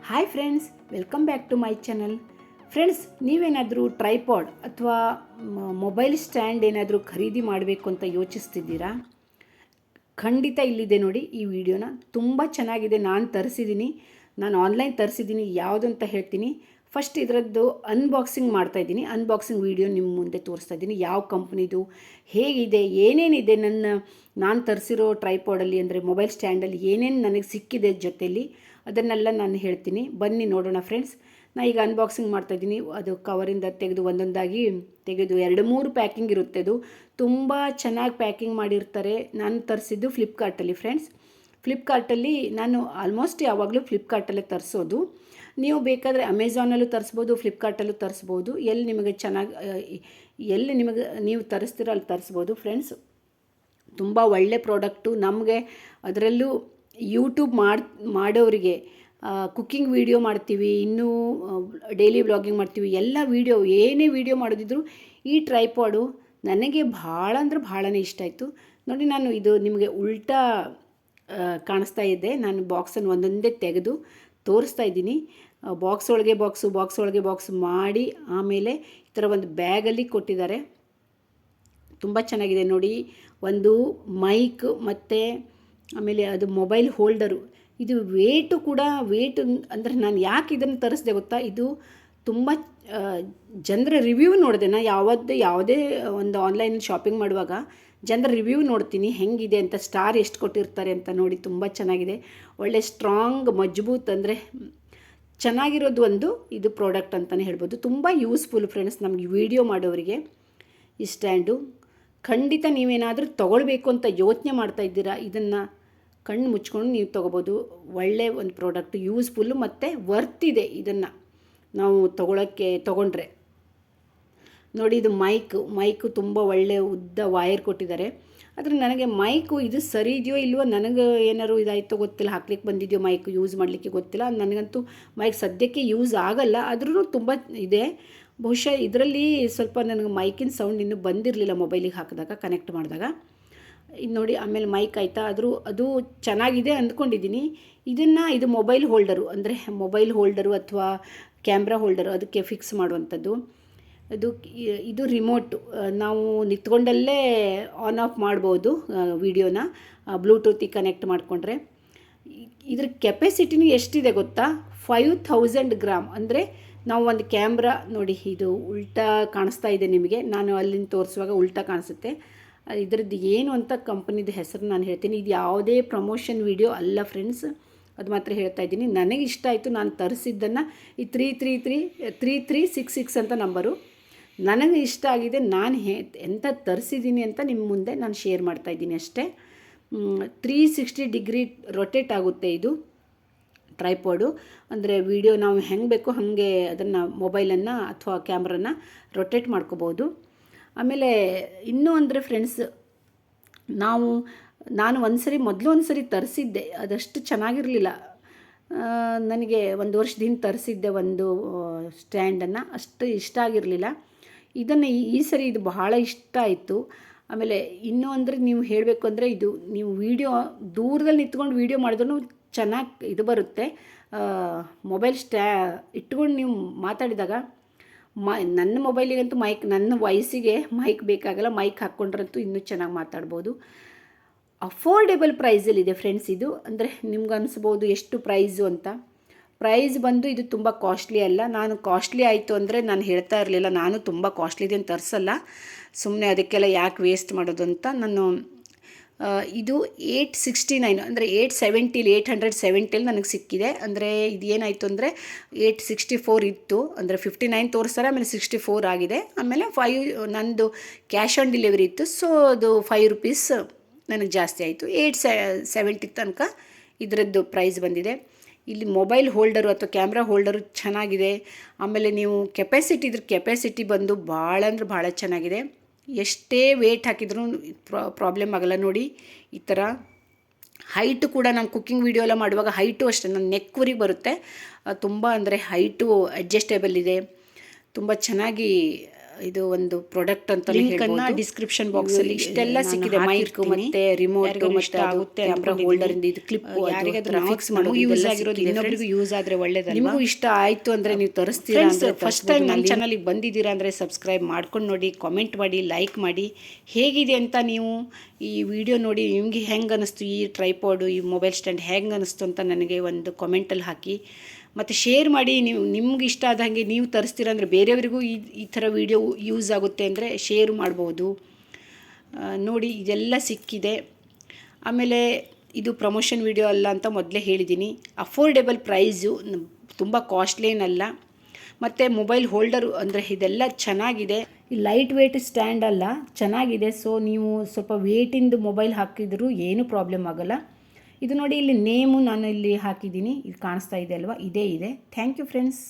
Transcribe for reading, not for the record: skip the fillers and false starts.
Hi friends, welcome back to my channel. Friends, ನೀವೇನಾದರೂ tripod ಅಥವಾ mobile stand ಏನಾದರೂ ಖರೀದಿ ಮಾಡಬೇಕು ಅಂತ ಯೋಚಿಸ್ತಿದ್ದೀರಾ? ಖಂಡಿತ ಇಲ್ಲಿದೆ ನೋಡಿ ಈ ವಿಡಿಯೋನ. ತುಂಬ ಚೆನ್ನಾಗಿದೆ. ನಾನು ಆನ್ಲೈನ್ ತರಿಸಿದ್ದೀನಿ. ಯಾವುದು ಅಂತ ಹೇಳ್ತೀನಿ. ಫಸ್ಟ್ ಇದರದ್ದು ಅನ್ಬಾಕ್ಸಿಂಗ್ ಮಾಡ್ತಾಯಿದ್ದೀನಿ. ಅನ್ಬಾಕ್ಸಿಂಗ್ ವಿಡಿಯೋ ನಿಮ್ಮ ಮುಂದೆ ತೋರಿಸ್ತಾ ಇದ್ದೀನಿ. ಯಾವ ಕಂಪ್ನಿದು, ಹೇಗಿದೆ, ಏನೇನಿದೆ ನಾನು ತರಿಸಿರೋ ಟ್ರೈಪಾಡಲ್ಲಿ, ಅಂದರೆ ಮೊಬೈಲ್ ಸ್ಟ್ಯಾಂಡಲ್ಲಿ ಏನೇನು ನನಗೆ ಸಿಕ್ಕಿದೆ ಜೊತೆಯಲ್ಲಿ, ಅದನ್ನೆಲ್ಲ ನಾನು ಹೇಳ್ತೀನಿ. ಬನ್ನಿ ನೋಡೋಣ ಫ್ರೆಂಡ್ಸ್. ನಾನು ಈಗ ಅನ್ಬಾಕ್ಸಿಂಗ್ ಮಾಡ್ತಾಯಿದ್ದೀನಿ. ಅದು ಕವರಿಂದ ತೆಗೆದು ಒಂದೊಂದಾಗಿ ತೆಗೆದು 2-3 ಪ್ಯಾಕಿಂಗ್ ಇರುತ್ತೆ. ಅದು ತುಂಬ ಚೆನ್ನಾಗಿ ಪ್ಯಾಕಿಂಗ್ ಮಾಡಿರ್ತಾರೆ. ನಾನು ತರಿಸಿದ್ದು ಫ್ಲಿಪ್ಕಾರ್ಟಲ್ಲಿ ಫ್ರೆಂಡ್ಸ್. ಫ್ಲಿಪ್ಕಾರ್ಟಲ್ಲಿ ನಾನು ಆಲ್ಮೋಸ್ಟ್ ಯಾವಾಗಲೂ ಫ್ಲಿಪ್ಕಾರ್ಟಲ್ಲೇ ತರಿಸೋದು. ನೀವು ಬೇಕಾದರೆ ಅಮೆಝಾನಲ್ಲೂ ತರಿಸ್ಬೋದು, ಫ್ಲಿಪ್ಕಾರ್ಟಲ್ಲೂ ತರಿಸ್ಬೋದು. ಎಲ್ಲಿ ನಿಮಗೆ ನೀವು ತರಿಸ್ತೀರೋ ಅಲ್ಲಿ ತರಿಸ್ಬೋದು ಫ್ರೆಂಡ್ಸ್. ತುಂಬ ಒಳ್ಳೆ ಪ್ರಾಡಕ್ಟು. ನಮಗೆ ಅದರಲ್ಲೂ ಯೂಟ್ಯೂಬ್ ಮಾಡೋರಿಗೆ, ಕುಕ್ಕಿಂಗ್ ವೀಡಿಯೋ ಮಾಡ್ತೀವಿ, ಇನ್ನೂ ಡೈಲಿ ವ್ಲಾಗಿಂಗ್ ಮಾಡ್ತೀವಿ, ಎಲ್ಲ ಏನೇ ವೀಡಿಯೋ ಮಾಡೋದಿದ್ರು ಈ ಟ್ರೈಪಾಡು ನನಗೆ ಭಾಳ ಅಂದರೆ ಭಾಳನೇ ಇಷ್ಟ ಆಯಿತು. ನೋಡಿ, ನಾನು ಇದು ನಿಮಗೆ ಉಲ್ಟಾ ಕಾಣಿಸ್ತಾ ಇದೆ. ನಾನು ಬಾಕ್ಸನ್ನು ಒಂದೊಂದೇ ತೆಗೆದು ತೋರಿಸ್ತಾ ಇದ್ದೀನಿ. ಬಾಕ್ಸ್ ಒಳಗೆ ಬಾಕ್ಸ್ ಮಾಡಿ ಆಮೇಲೆ ಈ ಥರ ಒಂದು ಬ್ಯಾಗಲ್ಲಿ ಕೊಟ್ಟಿದ್ದಾರೆ. ತುಂಬ ಚೆನ್ನಾಗಿದೆ ನೋಡಿ. ಒಂದು ಮೈಕ್ ಮತ್ತು ಆಮೇಲೆ ಅದು ಮೊಬೈಲ್ ಹೋಲ್ಡರು. ಇದು ವೇಟು ಅಂದರೆ ನಾನು ಯಾಕೆ ಇದನ್ನು ತರಿಸ್ದೆ ಗೊತ್ತಾ? ಇದು ತುಂಬ ಜನರ ರಿವ್ಯೂ ನೋಡಿದೆ. ನಾನು ಯಾವುದೇ ಒಂದು ಆನ್ಲೈನ್ ಶಾಪಿಂಗ್ ಮಾಡುವಾಗ ಜನರ ರಿವ್ಯೂ ನೋಡ್ತೀನಿ, ಹೆಂಗಿದೆ ಅಂತ, ಸ್ಟಾರ್ ಎಷ್ಟು ಕೊಟ್ಟಿರ್ತಾರೆ ಅಂತ ನೋಡಿ. ತುಂಬ ಚೆನ್ನಾಗಿದೆ. ಒಳ್ಳೆ ಸ್ಟ್ರಾಂಗ್, ಮಜಬೂತ್, ಅಂದರೆ ಚೆನ್ನಾಗಿರೋದು ಇದು ಪ್ರಾಡಕ್ಟ್ ಅಂತಲೇ ಹೇಳ್ಬೋದು. ತುಂಬ ಯೂಸ್ಫುಲ್ ಫ್ರೆಂಡ್ಸ್ ನಮಗೆ ವಿಡಿಯೋ ಮಾಡೋರಿಗೆ ಈ ಸ್ಟ್ಯಾಂಡು. ಖಂಡಿತ ನೀವೇನಾದರೂ ತೊಗೊಳ್ಬೇಕು ಅಂತ ಯೋಚನೆ ಮಾಡ್ತಾಯಿದ್ದೀರಾ, ಇದನ್ನು ಕಣ್ಣು ಮುಚ್ಕೊಂಡು ನೀವು ತೊಗೋಬೋದು. ಒಳ್ಳೆಯ ಒಂದು ಪ್ರಾಡಕ್ಟು, ಯೂಸ್ಫುಲ್ಲು ಮತ್ತು ವರ್ತ್ ಇದೆ. ಇದನ್ನು ನಾವು ತೊಗೊಂಡ್ರೆ ನೋಡಿ. ಇದು ಮೈಕು ತುಂಬ ಒಳ್ಳೆಯ ಉದ್ದ ವೈರ್ ಕೊಟ್ಟಿದ್ದಾರೆ. ಆದರೆ ನನಗೆ ಮೈಕು ಇದು ಸರಿ ಇದೆಯೋ ಇಲ್ವೋ, ನನಗೆ ಏನಾದ್ರು ಇದಾಯಿತೋ ಗೊತ್ತಿಲ್ಲ, ಹಾಕ್ಲಿಕ್ಕೆ ಬಂದಿದೆಯೋ ಮೈಕು ಯೂಸ್ ಮಾಡಲಿಕ್ಕೆ ಗೊತ್ತಿಲ್ಲ. ನನಗಂತೂ ಮೈಕ್ ಸದ್ಯಕ್ಕೆ ಯೂಸ್ ಆಗಲ್ಲ. ಆದ್ರೂ ತುಂಬ ಇದೆ. ಬಹುಶಃ ಇದರಲ್ಲಿ ಸ್ವಲ್ಪ ನನಗೆ ಮೈಕಿನ ಸೌಂಡ್ ಇನ್ನೂ ಬಂದಿರಲಿಲ್ಲ ಮೊಬೈಲಿಗೆ ಹಾಕಿದಾಗ, ಕನೆಕ್ಟ್ ಮಾಡಿದಾಗ. ಇದು ನೋಡಿ, ಆಮೇಲೆ ಮೈಕ್ ಆಯಿತಾ, ಅದು ಚೆನ್ನಾಗಿದೆ ಅಂದ್ಕೊಂಡಿದ್ದೀನಿ. ಇದು ಮೊಬೈಲ್ ಹೋಲ್ಡರು ಅಥವಾ ಕ್ಯಾಮ್ರಾ ಹೋಲ್ಡರು, ಅದಕ್ಕೆ ಫಿಕ್ಸ್ ಮಾಡುವಂಥದ್ದು. ಇದು ರಿಮೋಟು. ನಾವು ನಿಂತ್ಕೊಂಡಲ್ಲೇ ಆನ್ ಆಫ್ ಮಾಡ್ಬೋದು ವಿಡಿಯೋನ, ಬ್ಲೂಟೂತಿಗೆ ಕನೆಕ್ಟ್ ಮಾಡಿಕೊಂಡ್ರೆ. ಇದ್ರ ಕೆಪಾಸಿಟಿನೂ ಎಷ್ಟಿದೆ ಗೊತ್ತಾ? 5000 ಗ್ರಾಮ್. ಅಂದರೆ ನಾವು ಒಂದು ಕ್ಯಾಮ್ರಾ ನೋಡಿ, ಇದು ಉಲ್ಟಾ ಕಾಣಿಸ್ತಾ ಇದೆ ನಿಮಗೆ. ನಾನು ಅಲ್ಲಿಂದ ತೋರಿಸುವಾಗ ಉಲ್ಟಾ ಕಾಣಿಸುತ್ತೆ. ಇದರದ್ದು ಏನು ಅಂತ ಕಂಪನಿದು ಹೆಸರು ನಾನು ಹೇಳ್ತೀನಿ. ಇದು ಯಾವುದೇ ಪ್ರಮೋಷನ್ ವಿಡಿಯೋ ಅಲ್ಲ ಫ್ರೆಂಡ್ಸ್, ಅದು ಮಾತ್ರ ಹೇಳ್ತಾ ಇದ್ದೀನಿ. ನನಗೆ ಇಷ್ಟ ಆಯಿತು. ನಾನು ತರಿಸಿದ್ದನ್ನು ಈ 3366 ಅಂತ ನಂಬರು ನನಗೆ ಇಷ್ಟ ಆಗಿದೆ. ನಾನು ಎಂತ ತರಿಸಿದ್ದೀನಿ ಅಂತ ನಿಮ್ಮ ಮುಂದೆ ನಾನು ಶೇರ್ ಮಾಡ್ತಾಯಿದ್ದೀನಿ ಅಷ್ಟೇ. 360 ಡಿಗ್ರಿ ರೊಟೇಟ್ ಆಗುತ್ತೆ ಇದು ಟ್ರೈಪಾಡು. ಅಂದರೆ ವಿಡಿಯೋ ನಾವು ಹೆಂಗೆ ಬೇಕೋ ಹಾಗೆ ಅದನ್ನು ಮೊಬೈಲನ್ನು ಅಥವಾ ಕ್ಯಾಮ್ರನ್ನ ರೊಟೇಟ್ ಮಾಡ್ಕೋಬೋದು. ಆಮೇಲೆ ಇನ್ನೂ ಅಂದರೆ ಫ್ರೆಂಡ್ಸ್, ನಾನು ಮೊದಲು ಒಂದು ಸರಿ ತರಿಸಿದ್ದೆ. ಅದಷ್ಟು ಚೆನ್ನಾಗಿರಲಿಲ್ಲ. ನನಗೆ 1 ವರ್ಷದಿಂದ ತರಿಸಿದ್ದೆ ಒಂದು ಸ್ಟ್ಯಾಂಡನ್ನು. ಅಷ್ಟು ಇಷ್ಟ ಆಗಿರಲಿಲ್ಲ. ಇದನ್ನು ಈ ಸರಿ ಇದು ಬಹಳ ಇಷ್ಟ ಆಯಿತು. ಆಮೇಲೆ ಇನ್ನೂ ಅಂದರೆ ನೀವು ಹೇಳಬೇಕು ಅಂದರೆ, ನೀವು ದೂರದಲ್ಲಿ ನಿಂತ್ಕೊಂಡು ವೀಡಿಯೋ ಮಾಡಿದ್ರೂ ಚೆನ್ನಾಗಿ ಇದು ಬರುತ್ತೆ. ಮೊಬೈಲ್ ಇಟ್ಕೊಂಡು ನೀವು ಮಾತಾಡಿದಾಗ ನನ್ನ ಮೊಬೈಲಿಗಂತೂ ನನ್ನ ವಾಯ್ಸಿಗೆ ಮೈಕ್ ಬೇಕಾಗಲ್ಲ. ಮೈಕ್ ಹಾಕ್ಕೊಂಡ್ರಂತೂ ಇನ್ನೂ ಚೆನ್ನಾಗಿ ಮಾತಾಡ್ಬೋದು. ಅಫೋರ್ಡೆಬಲ್ ಪ್ರೈಸಲ್ಲಿದೆ ಫ್ರೆಂಡ್ಸ್ ಇದು. ಅಂದರೆ ನಿಮ್ಗೆ ಅನಿಸ್ಬೋದು ಎಷ್ಟು ಪ್ರೈಸು ಅಂತ. ಪ್ರೈಸ್ ಬಂದು ಇದು ತುಂಬ ಕಾಸ್ಟ್ಲಿ ಅಲ್ಲ. ನಾನು ಕಾಸ್ಟ್ಲಿ ಆಯಿತು ಅಂದರೆ ನಾನು ಹೇಳ್ತಾ ಇರಲಿಲ್ಲ. ನಾನು ತುಂಬ ಕಾಸ್ಟ್ಲಿದೇನು ತರಿಸಲ್ಲ, ಸುಮ್ಮನೆ ಅದಕ್ಕೆಲ್ಲ ಯಾಕೆ ವೇಸ್ಟ್ ಮಾಡೋದು ಅಂತ. ಇದು 869 ಅಂದರೆ 870 ನನಗೆ ಸಿಕ್ಕಿದೆ. ಅಂದರೆ ಇದು ಏನಾಯಿತು ಅಂದರೆ 864 ಇತ್ತು, ಅಂದರೆ 59 ತೋರಿಸ್ತಾರೆ, ಆಮೇಲೆ 64 ಆಗಿದೆ. ಆಮೇಲೆ ನಂದು ಕ್ಯಾಶ್ ಆನ್ ಡೆಲಿವರಿ ಇತ್ತು, ಸೊ ಅದು ₹5 ನನಗೆ ಜಾಸ್ತಿ ಆಯಿತು. 870 ತನಕ ಇದರದ್ದು ಪ್ರೈಸ್ ಬಂದಿದೆ. ಇಲ್ಲಿ ಮೊಬೈಲ್ ಹೋಲ್ಡರು ಅಥವಾ ಕ್ಯಾಮ್ರಾ ಹೋಲ್ಡರು ಚೆನ್ನಾಗಿದೆ. ಆಮೇಲೆ ನೀವು ಕೆಪಾಸಿಟಿ ಬಂದು ಭಾಳ ಅಂದರೆ ಭಾಳ ಚೆನ್ನಾಗಿದೆ. ಎಷ್ಟೇ ವೇಟ್ ಹಾಕಿದ್ರೂ ಪ್ರಾಬ್ಲಮ್ ಆಗಲ್ಲ ನೋಡಿ. ಈ ಥರ ಹೈಟು ಕೂಡ ನಾನು ಕುಕ್ಕಿಂಗ್ ವೀಡಿಯೋ ಎಲ್ಲ ಮಾಡುವಾಗ ಹೈಟು ಅಷ್ಟೇ ನನ್ನ ನೆಕ್ವರೆಗೆ ಬರುತ್ತೆ. ತುಂಬ ಅಂದರೆ ಹೈಟು ಅಡ್ಜಸ್ಟೇಬಲ್ ಇದೆ. ತುಂಬ ಚೆನ್ನಾಗಿ ಇದು ಒಂದು ಪ್ರಾಡಕ್ಟ್ ಅಂತ ಲಿಂಕನ್ನು ಡಿಸ್ಕ್ರಿಪ್ಷನ್ ಬಾಕ್ಸಲ್ಲಿ ಇಷ್ಟೆಲ್ಲ ಸಿಕ್ಕಿದೆ. ಮೈಕ್ ಮತ್ತು ರಿಮೋಟ್ ಮತ್ತು ಆಗುತ್ತೆ ಕ್ಯಾಮ್ರಾ ಹೋಲ್ಡರ್ ಇಂದ ಇದು ಕ್ಲಿಪ್ ಯಾರಿಗಾದ್ರೂ ಫಿಕ್ಸ್ ಮಾಡೋದು ಯೂಸ್ ಆಗಿರೋದು ಇನ್ನೊಬ್ಬರಿಗೂ ಯೂಸ್ ಆದರೆ ಒಳ್ಳೇದಲ್ಲ. ನಿಮಗೂ ಇಷ್ಟ ಆಯಿತು ಅಂದರೆ ನೀವು ತರಿಸ್ತೀರಾ ಅಂದರೆ ಫಸ್ಟ್ ಟೈಮ್ ನನ್ನ ಚಾನಲಿಗೆ ಬಂದಿದ್ದೀರಾ ಅಂದರೆ ಸಬ್ಸ್ಕ್ರೈಬ್ ಮಾಡ್ಕೊಂಡು ನೋಡಿ, ಕಾಮೆಂಟ್ ಮಾಡಿ, ಲೈಕ್ ಮಾಡಿ. ಹೇಗಿದೆ ಅಂತ ನೀವು ಈ ವಿಡಿಯೋ ನೋಡಿ ನಿಮಗೆ ಹೆಂಗೆ ಅನ್ನಿಸ್ತು, ಈ ಟ್ರೈಪಾಡು ಈ ಮೊಬೈಲ್ ಸ್ಟ್ಯಾಂಡ್ ಹೆಂಗೆ ಅನ್ನಿಸ್ತು ಅಂತ ನನಗೆ ಒಂದು ಕಾಮೆಂಟಲ್ಲಿ ಹಾಕಿ. ಮತ್ತು ಶೇರ್ ಮಾಡಿ. ನಿಮ್ಗೆ ಇಷ್ಟ ಆದ ಹಾಗೆ ನೀವು ತರಿಸ್ತೀರ ಅಂದರೆ ಬೇರೆಯವರಿಗೂ ಈ ಥರ ವಿಡಿಯೋ ಯೂಸ್ ಆಗುತ್ತೆ ಅಂದರೆ ಶೇರ್ ಮಾಡ್ಬೋದು. ನೋಡಿ ಇದೆಲ್ಲ ಸಿಕ್ಕಿದೆ. ಆಮೇಲೆ ಇದು ಪ್ರಮೋಷನ್ ವಿಡಿಯೋ ಅಲ್ಲ ಅಂತ ಮೊದಲೇ ಹೇಳಿದ್ದೀನಿ. ಅಫೋರ್ಡೆಬಲ್ ಪ್ರೈಸು, ತುಂಬ ಕಾಸ್ಟ್ಲಿ ಏನಲ್ಲ. ಮತ್ತು ಮೊಬೈಲ್ ಹೋಲ್ಡರು ಅಂದರೆ ಇದೆಲ್ಲ ಚೆನ್ನಾಗಿದೆ. ಲೈಟ್ ವೇಟ್ ಸ್ಟ್ಯಾಂಡ್ ಅಲ್ಲ, ಚೆನ್ನಾಗಿದೆ. ಸೊ ನೀವು ಸ್ವಲ್ಪ ವೇಟಿಂದು ಮೊಬೈಲ್ ಹಾಕಿದರೂ ಏನೂ ಪ್ರಾಬ್ಲಮ್ ಆಗೋಲ್ಲ. ಇದು ನೋಡಿ ಇಲ್ಲಿ ನೇಮು ನಾನು ಇಲ್ಲಿ ಹಾಕಿದ್ದೀನಿ, ಇದು ಕಾಣಿಸ್ತಾ ಇದೆ ಅಲ್ವಾ, ಇದೇ ಇದೆ. Thank you friends.